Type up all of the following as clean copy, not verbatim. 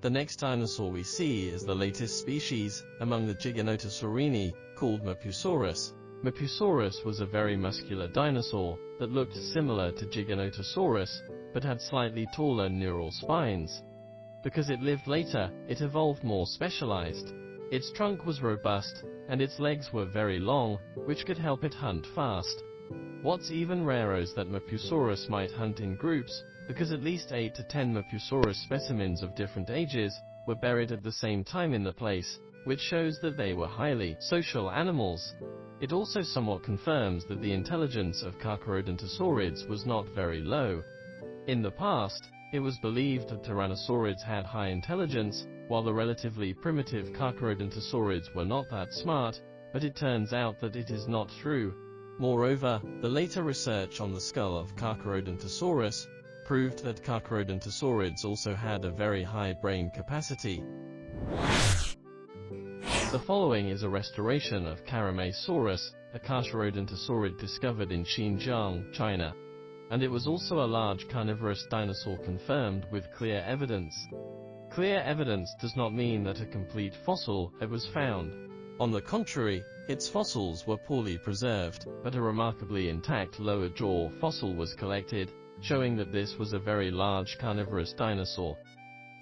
The next dinosaur we see is the latest species among the Giganotosaurini, called Mapusaurus. Mapusaurus was a very muscular dinosaur that looked similar to Giganotosaurus, but had slightly taller neural spines. Because it lived later, it evolved more specialized. Its trunk was robust, and its legs were very long, which could help it hunt fast. What's even rarer is that Mapusaurus might hunt in groups, because at least 8 to 10 Mapusaurus specimens of different ages were buried at the same time in the place, which shows that they were highly social animals. It also somewhat confirms that the intelligence of Carcharodontosaurids was not very low. In the past, it was believed that Tyrannosaurids had high intelligence, while the relatively primitive Carcharodontosaurids were not that smart, but it turns out that it is not true. Moreover, the later research on the skull of Carcharodontosaurus proved that Carcharodontosaurids also had a very high brain capacity. The following is a restoration of Carcharodontosaurus, a Carcharodontosaurid discovered in Xinjiang, China. And it was also a large carnivorous dinosaur confirmed with clear evidence. Clear evidence does not mean that a complete fossil was found. On the contrary, its fossils were poorly preserved, but a remarkably intact lower jaw fossil was collected, showing that this was a very large carnivorous dinosaur.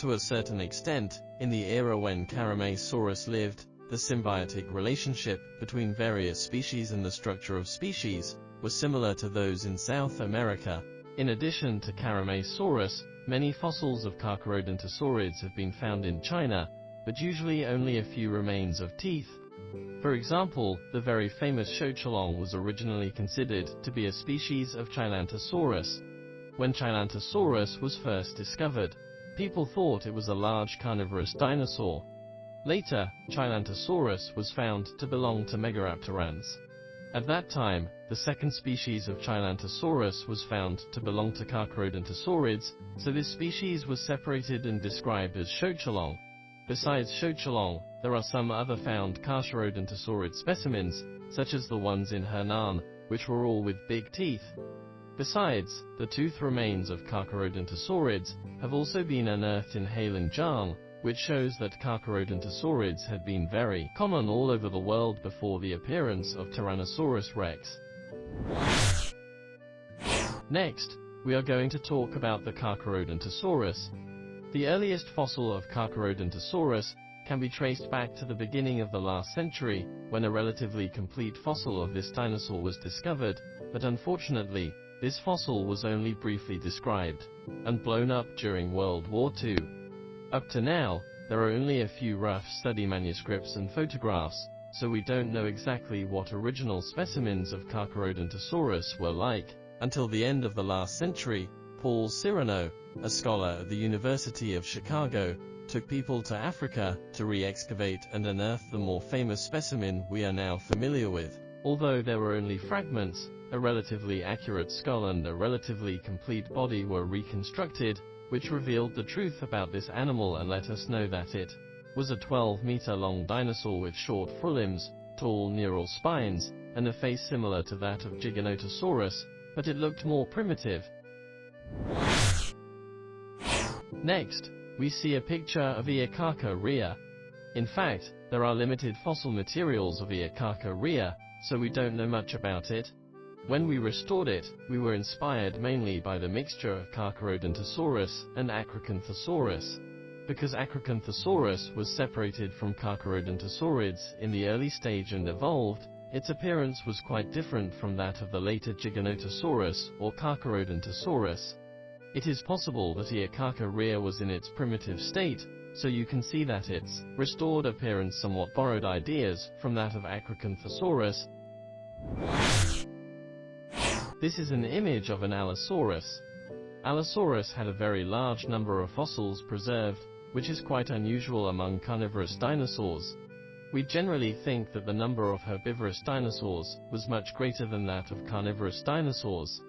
To a certain extent, in the era when Carcharodontosaurus lived, the symbiotic relationship between various species and the structure of species was similar to those in South America. In addition to Carcharodontosaurus, many fossils of Carcharodontosaurids have been found in China, but usually only a few remains of teeth. For example, the very famous Shouchelong was originally considered to be a species of Chilantosaurus. When Chilantosaurus was first discovered, people thought it was a large carnivorous dinosaur. Later, Chilantosaurus was found to belong to Megaraptorans. At that time, the second species of Chilantosaurus was found to belong to Carcharodontosaurids, so this species was separated and described as Shouchelong. Besides Shouchelong, there are some other found Carcharodontosaurid specimens, such as the ones in Henan, which were all with big teeth. Besides, the tooth remains of Carcharodontosaurids have also been unearthed in Heilongjiang, which shows that Carcharodontosaurids had been very common all over the world before the appearance of Tyrannosaurus rex. Next, we are going to talk about the Carcharodontosaurus. The earliest fossil of Carcharodontosaurus can be traced back to the beginning of the last century, when a relatively complete fossil of this dinosaur was discovered, but unfortunately, this fossil was only briefly described and blown up during World War II. Up to now, there are only a few rough study manuscripts and photographs, so we don't know exactly what original specimens of Carcharodontosaurus were like. Until the end of the last century, Paul Cyrano, a scholar at the University of Chicago, took people to Africa to re-excavate and unearth the more famous specimen we are now familiar with. Although there were only fragments, a relatively accurate skull and a relatively complete body were reconstructed, which revealed the truth about this animal and let us know that it was a 12-meter-long dinosaur with short forelimbs, tall neural spines, and a face similar to that of Giganotosaurus, but it looked more primitive. Next, we see a picture of Eocarcha rhea. In fact, there are limited fossil materials of Eocarcha rhea, so we don't know much about it. When we restored it, we were inspired mainly by the mixture of Carcharodontosaurus and Acrocanthosaurus. Because Acrocanthosaurus was separated from Carcharodontosaurids in the early stage and evolved, its appearance was quite different from that of the later Giganotosaurus or Carcharodontosaurus. It is possible that Eocarcha rhea was in its primitive state, so you can see that its restored appearance somewhat borrowed ideas from that of Acrocanthosaurus. This is an image of an Allosaurus. Allosaurus had a very large number of fossils preserved, which is quite unusual among carnivorous dinosaurs. We generally think that the number of herbivorous dinosaurs was much greater than that of carnivorous dinosaurs.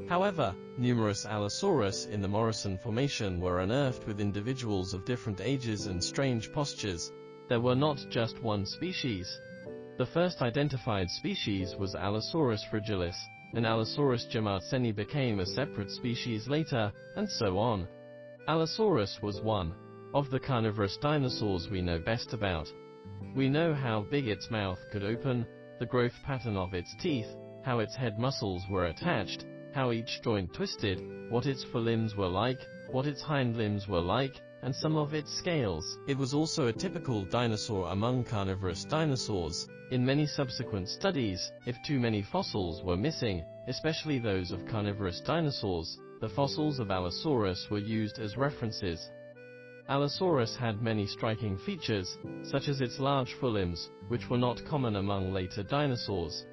However, numerous Allosaurus in the Morrison Formation were unearthed with individuals of different ages and strange postures. There were not just one species. The first identified species was Allosaurus fragilis, and Allosaurus jamaatseni became a separate species later, and so on. Allosaurus was one Of the carnivorous dinosaurs we know best about. We know how big its mouth could open, the growth pattern of its teeth, how its head muscles were attached, how each joint twisted, what its forelimbs were like, what its hind limbs were like, and some of its scales. It was also a typical dinosaur among carnivorous dinosaurs. In many subsequent studies, if too many fossils were missing, especially those of carnivorous dinosaurs, the fossils of Allosaurus were used as references. Allosaurus had many striking features, such as its large forelimbs, which were not common among later dinosaurs.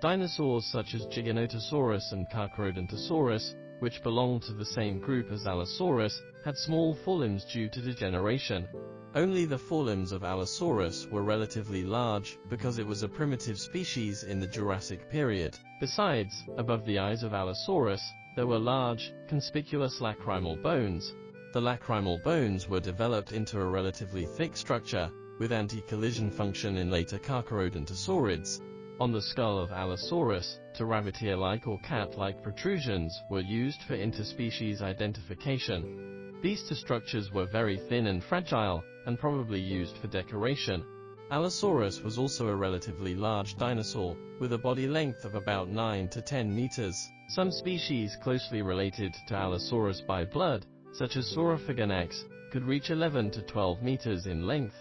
Dinosaurs such as Giganotosaurus and Carcharodontosaurus, which belonged to the same group as Allosaurus, had small forelimbs due to degeneration. Only the forelimbs of Allosaurus were relatively large, because it was a primitive species in the Jurassic period. Besides, above the eyes of Allosaurus, there were large, conspicuous lacrimal bones. The lacrimal bones were developed into a relatively thick structure, with anti-collision function in later Carcharodontosaurids. On the skull of Allosaurus, pteravatier-like or cat-like protrusions were used for interspecies identification. These two structures were very thin and fragile, and probably used for decoration. Allosaurus was also a relatively large dinosaur, with a body length of about 9 to 10 meters. Some species closely related to Allosaurus by blood, such as Saurophaganax, could reach 11 to 12 meters in length.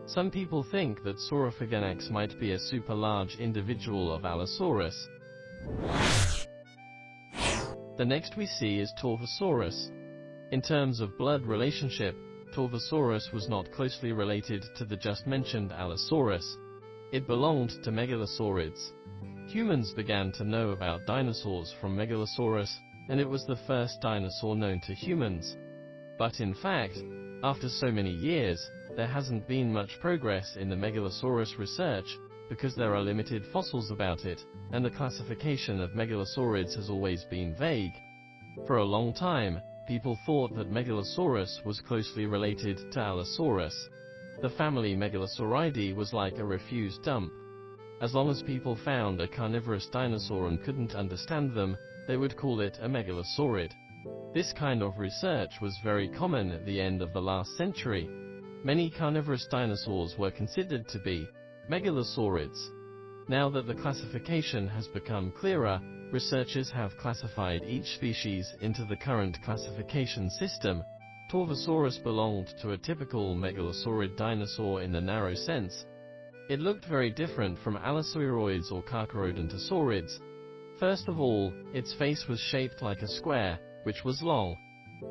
Some people think that Saurophaganax might be a super-large individual of Allosaurus. The next we see is Torvosaurus. In terms of blood relationship, Torvosaurus was not closely related to the just mentioned Allosaurus. It belonged to Megalosaurids. Humans began to know about dinosaurs from Megalosaurus, and it was the first dinosaur known to humans. But in fact, after so many years, there hasn't been much progress in the Megalosaurus research, because there are limited fossils about it, and the classification of Megalosaurids has always been vague. For a long time, people thought that Megalosaurus was closely related to Allosaurus. The family Megalosauridae was like a refuse dump. As long as people found a carnivorous dinosaur and couldn't understand them, they would call it a megalosaurid. This kind of research was very common at the end of the last century. Many carnivorous dinosaurs were considered to be megalosaurids. Now that the classification has become clearer, researchers have classified each species into the current classification system. Torvosaurus belonged to a typical megalosaurid dinosaur in the narrow sense. It looked very different from Allosauroids or Carcharodontosaurids. First of all, its face was shaped like a square, which was long.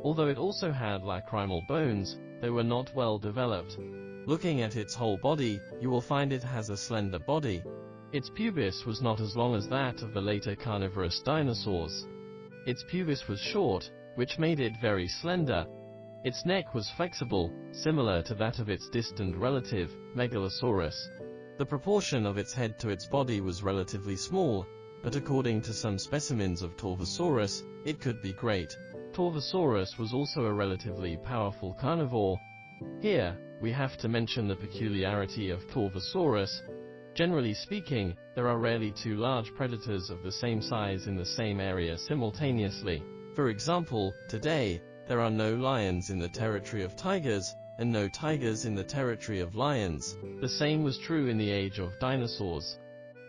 Although it also had lacrimal bones, they were not well developed. Looking at its whole body, you will find it has a slender body. Its pubis was not as long as that of the later carnivorous dinosaurs. Its pubis was short, which made it very slender. Its neck was flexible, similar to that of its distant relative, Megalosaurus. The proportion of its head to its body was relatively small, but according to some specimens of Torvosaurus, it could be great. Torvosaurus was also a relatively powerful carnivore. Here, we have to mention the peculiarity of Torvosaurus. Generally speaking, there are rarely two large predators of the same size in the same area simultaneously. For example, today, there are no lions in the territory of tigers, and no tigers in the territory of lions. The same was true in the age of dinosaurs.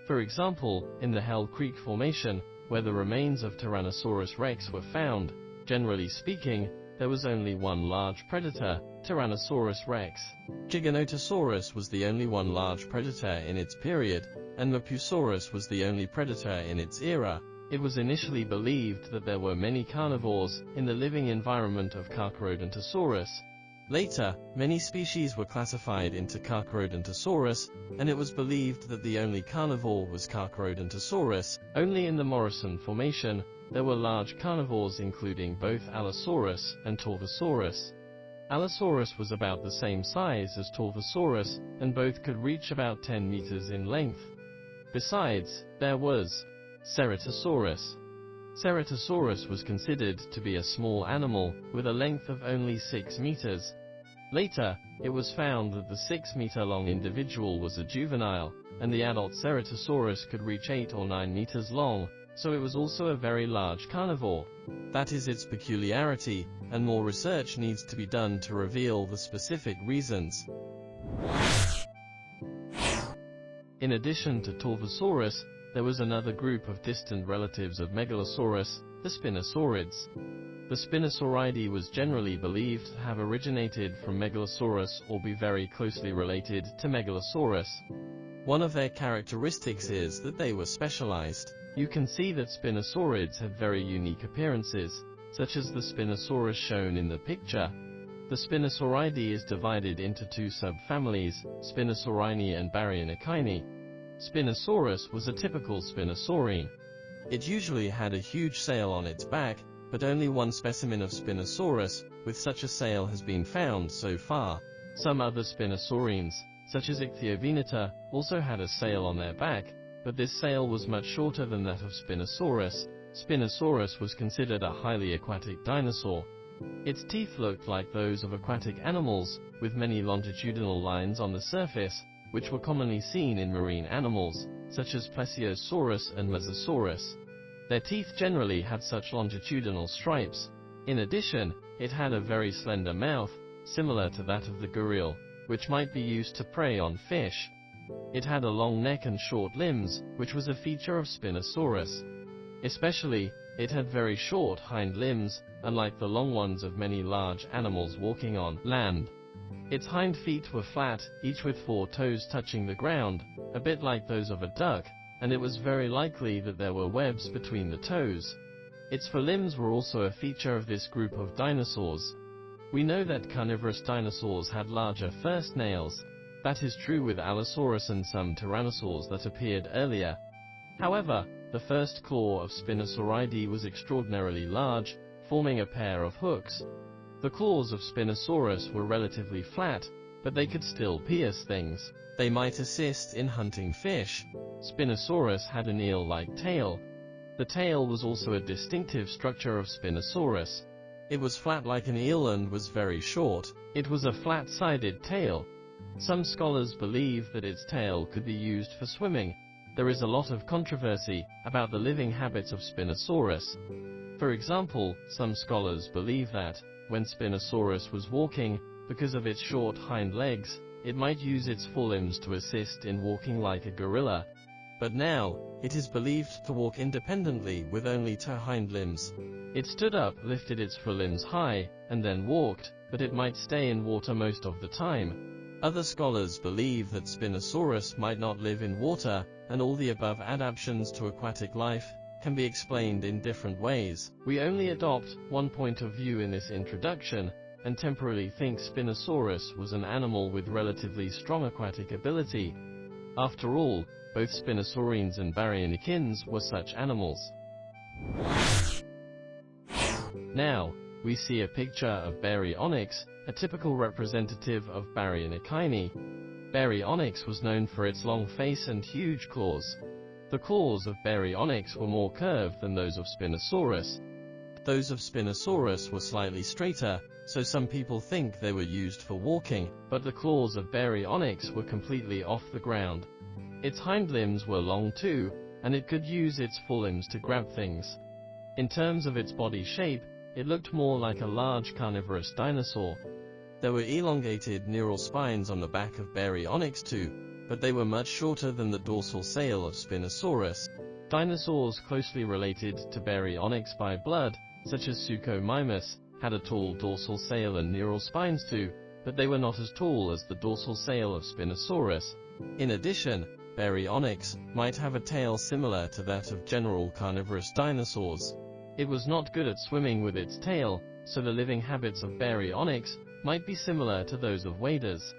For example, in the Hell Creek Formation, where the remains of Tyrannosaurus rex were found, generally speaking, there was only one large predator, Tyrannosaurus rex. Giganotosaurus was the only one large predator in its period, and Mapusaurus was the only predator in its era. It was initially believed that there were many carnivores in the living environment of Carcharodontosaurus. Later, many species were classified into Carcharodontosaurus, and it was believed that the only carnivore was Carcharodontosaurus. Only in the Morrison Formation, there were large carnivores including both Allosaurus and Torvosaurus. Allosaurus was about the same size as Torvosaurus, and both could reach about 10 meters in length. Besides, there was Ceratosaurus. Ceratosaurus was considered to be a small animal, with a length of only 6 meters. Later, it was found that the 6-meter-long individual was a juvenile, and the adult Ceratosaurus could reach 8 or 9 meters long. so it was also a very large carnivore. That is its peculiarity, and more research needs to be done to reveal the specific reasons. In addition to Torvosaurus, there was another group of distant relatives of Megalosaurus, the Spinosaurids. The Spinosauridae was generally believed to have originated from Megalosaurus or be very closely related to Megalosaurus. One of their characteristics is that they were specialized. You can see that Spinosaurids have very unique appearances, such as the Spinosaurus shown in the picture. The Spinosauridae is divided into two subfamilies, Spinosaurini and Baryonychini. Spinosaurus was a typical Spinosaurine. It usually had a huge sail on its back, but only one specimen of Spinosaurus with such a sail has been found so far. Some other Spinosaurines, such as Ichthyoveneta, also had a sail on their back, but this sail was much shorter than that of Spinosaurus. Spinosaurus was considered a highly aquatic dinosaur. Its teeth looked like those of aquatic animals, with many longitudinal lines on the surface, which were commonly seen in marine animals, such as Plesiosaurus and Mosasaurus. Their teeth generally had such longitudinal stripes. In addition, it had a very slender mouth, similar to that of the gharial, which might be used to prey on fish. It had a long neck and short limbs, which was a feature of Spinosaurus. Especially, it had very short hind limbs, unlike the long ones of many large animals walking on land. Its hind feet were flat, each with 4 toes touching the ground, a bit like those of a duck, and it was very likely that there were webs between the toes. Its forelimbs were also a feature of this group of dinosaurs. We know that carnivorous dinosaurs had larger first nails. That is true with Allosaurus and some tyrannosaurs that appeared earlier. However, the first claw of Spinosauridae was extraordinarily large, forming a pair of hooks. The claws of Spinosaurus were relatively flat, but they could still pierce things. They might assist in hunting fish. Spinosaurus had an eel-like tail. The tail was also a distinctive structure of Spinosaurus. It was flat like an eel and was very short. It was a flat-sided tail. Some scholars believe that its tail could be used for swimming. There is a lot of controversy about the living habits of Spinosaurus. For example, some scholars believe that, when Spinosaurus was walking, because of its short hind legs, it might use its forelimbs to assist in walking like a gorilla. But now, it is believed to walk independently with only 2 hind limbs. It stood up, lifted its forelimbs high, and then walked, but it might stay in water most of the time. Other scholars believe that Spinosaurus might not live in water, and all the above adaptations to aquatic life can be explained in different ways. We only adopt one point of view in this introduction, and temporarily think Spinosaurus was an animal with relatively strong aquatic ability. After all, both Spinosaurines and Baryonychins were such animals. Now, we see a picture of Baryonyx, a typical representative of Baryonychini. Baryonyx was known for its long face and huge claws. The claws of Baryonyx were more curved than those of Spinosaurus. Those of Spinosaurus were slightly straighter, so some people think they were used for walking, but the claws of Baryonyx were completely off the ground. Its hind limbs were long too, and it could use its forelimbs to grab things. In terms of its body shape, it looked more like a large carnivorous dinosaur. There were elongated neural spines on the back of Baryonyx too, but they were much shorter than the dorsal sail of Spinosaurus. Dinosaurs closely related to Baryonyx by blood, such as Suchomimus, had a tall dorsal sail and neural spines too, but they were not as tall as the dorsal sail of Spinosaurus. In addition, Baryonyx might have a tail similar to that of general carnivorous dinosaurs. It was not good at swimming with its tail, so the living habits of Baryonyx might be similar to those of waders.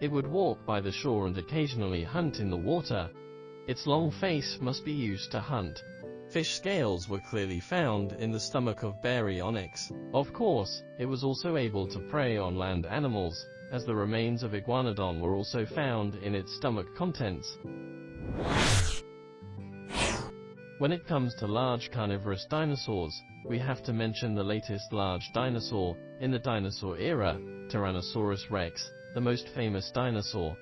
It would walk by the shore and occasionally hunt in the water. Its long face must be used to hunt. Fish scales were clearly found in the stomach of Baryonyx. Of course, it was also able to prey on land animals, as the remains of Iguanodon were also found in its stomach contents. When it comes to large carnivorous dinosaurs, we have to mention the latest large dinosaur in the dinosaur era, Tyrannosaurus rex, the most famous dinosaur.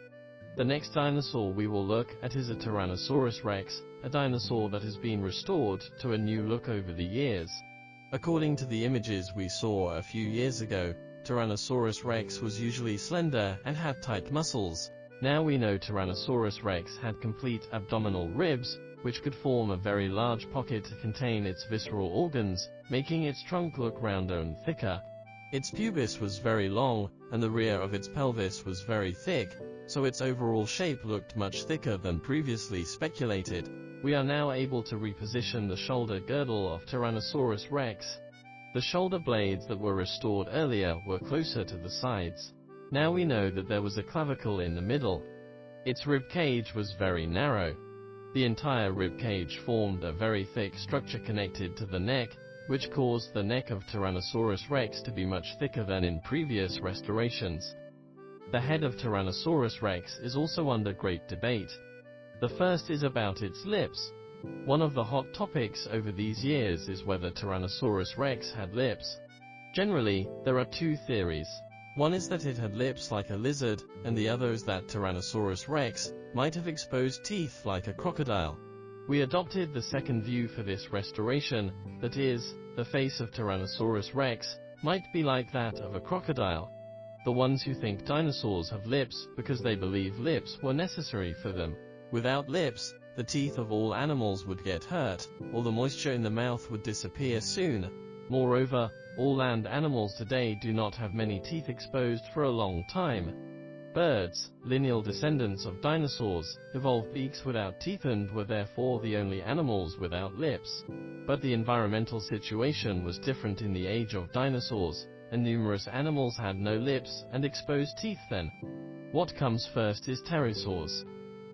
The next dinosaur we will look at is a Tyrannosaurus rex, a dinosaur that has been restored to a new look over the years. According to the images we saw a few years ago, Tyrannosaurus rex was usually slender and had tight muscles. Now we know Tyrannosaurus rex had complete abdominal ribs, which could form a very large pocket to contain its visceral organs, making its trunk look rounder and thicker. Its pubis was very long, and the rear of its pelvis was very thick, so its overall shape looked much thicker than previously speculated. We are now able to reposition the shoulder girdle of Tyrannosaurus rex. The shoulder blades that were restored earlier were closer to the sides. Now we know that there was a clavicle in the middle. Its rib cage was very narrow. The entire rib cage formed a very thick structure connected to the neck, which caused the neck of Tyrannosaurus rex to be much thicker than in previous restorations. The head of Tyrannosaurus rex is also under great debate. The first is about its lips. One of the hot topics over these years is whether Tyrannosaurus rex had lips. Generally, there are two theories. One is that it had lips like a lizard, and the other is that Tyrannosaurus rex might have exposed teeth like a crocodile. We adopted the second view for this restoration, that is, the face of Tyrannosaurus rex might be like that of a crocodile. The ones who think dinosaurs have lips because they believe lips were necessary for them. Without lips, the teeth of all animals would get hurt, or the moisture in the mouth would disappear soon. Moreover, all land animals today do not have many teeth exposed for a long time. Birds, lineal descendants of dinosaurs, evolved beaks without teeth and were therefore the only animals without lips. But the environmental situation was different in the age of dinosaurs, and numerous animals had no lips and exposed teeth then. What comes first is pterosaurs.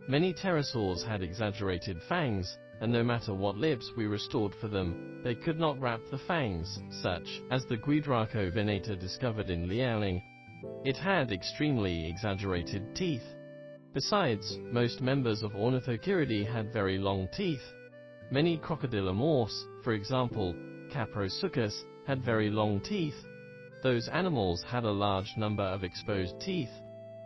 Many pterosaurs had exaggerated fangs, and no matter what lips we restored for them, they could not wrap the fangs, such as the Guidraco venator discovered in Liaoning. It had extremely exaggerated teeth. Besides, most members of Ornithochiridae had very long teeth. Many crocodilomorphs, for example, Caprosuchus, had very long teeth. Those animals had a large number of exposed teeth.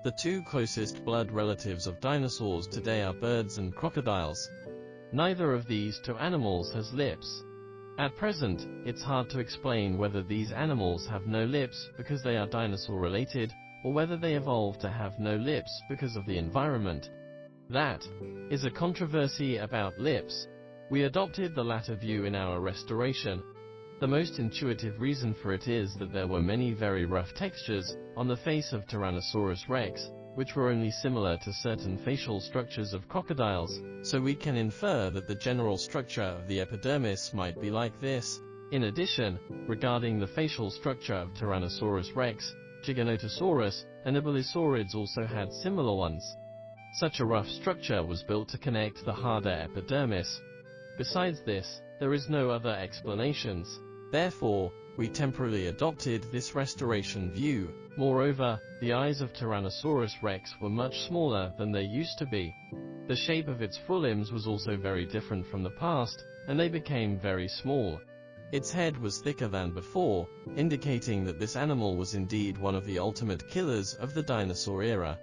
The two closest blood relatives of dinosaurs today are birds and crocodiles. Neither of these two animals has lips. At present, it's hard to explain whether these animals have no lips because they are dinosaur-related, or whether they evolved to have no lips because of the environment. That is a controversy about lips. We adopted the latter view in our restoration. The most intuitive reason for it is that there were many very rough textures on the face of Tyrannosaurus rex, which were only similar to certain facial structures of crocodiles, so we can infer that the general structure of the epidermis might be like this. In addition, regarding the facial structure of Tyrannosaurus rex, Giganotosaurus and Abelisaurids also had similar ones. Such a rough structure was built to connect the harder epidermis. Besides this, there is no other explanations. Therefore, we temporarily adopted this restoration view. Moreover, the eyes of Tyrannosaurus rex were much smaller than they used to be. The shape of its forelimbs was also very different from the past, and they became very small. Its head was thicker than before, indicating that this animal was indeed one of the ultimate killers of the dinosaur era.